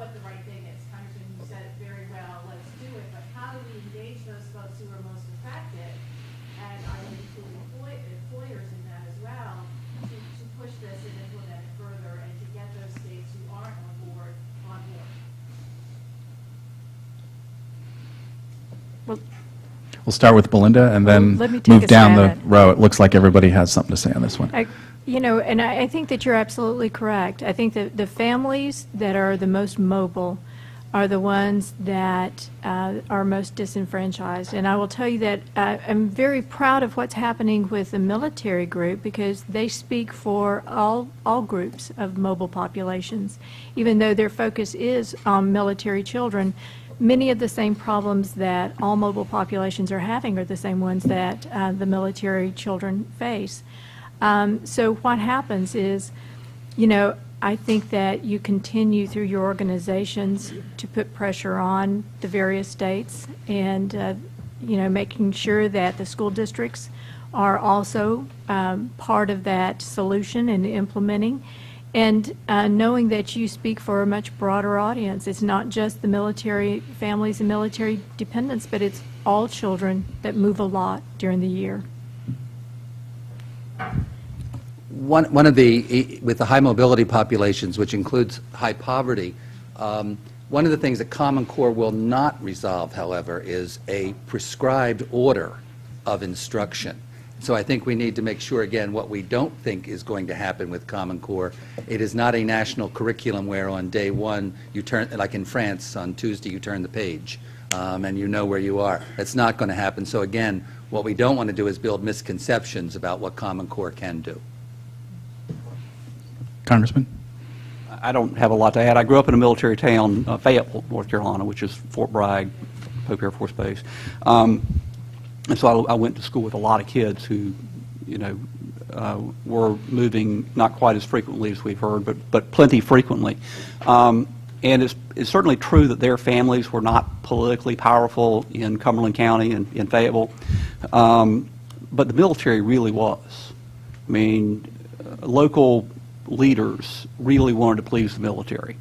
what the right thing is. Congressman, you said it very well, let's do it, but how do we engage those folks who are most affected, and I would include employers in that as well, to push this and implement it further and to get those states who aren't on board on board? Well, We'll start with Belinda and then let me take move a down stab the at it. row. It looks like everybody has something to say on this one. And I think that you're absolutely correct. I think that the families that are the most mobile are the ones that are most disenfranchised. And I will tell you that I'm very proud of what's happening with the military group, because they speak for all groups of mobile populations. Even though their focus is on military children, many of the same problems that all mobile populations are having are the same ones that the military children face. So what happens is, I think that you continue through your organizations to put pressure on the various states and, making sure that the school districts are also part of that solution and implementing. And knowing that you speak for a much broader audience. It's not just the military families and military dependents, but it's all children that move a lot during the year. One of the, with the high mobility populations, which includes high poverty, one of the things that Common Core will not resolve, however, is a prescribed order of instruction. So I think we need to make sure, again, what we don't think is going to happen with Common Core. It is not a national curriculum where on day one you turn, like in France, on Tuesday you turn the page and you know where you are. That's not going to happen. So again, what we don't want to do is build misconceptions about what Common Core can do. Congressman? I don't have a lot to add. I grew up in a military town, Fayetteville, North Carolina, which is Fort Bragg, Pope Air Force Base. And so I went to school with a lot of kids who, were moving not quite as frequently as we've heard, but plenty frequently. And it's certainly true that their families were not politically powerful in Cumberland County and in Fayetteville, but the military really was. I mean, local leaders really wanted to please the military.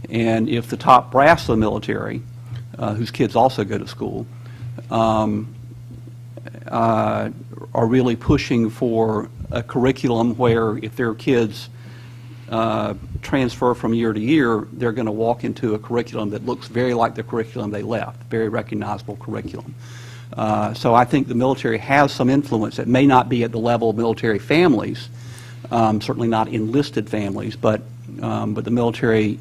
And if the top brass of the military, whose kids also go to school, are really pushing for a curriculum where if their kids transfer from year to year, they're going to walk into a curriculum that looks very like the curriculum they left, very recognizable curriculum. So I think the military has some influence. It may not be at the level of military families, certainly not enlisted families, but the military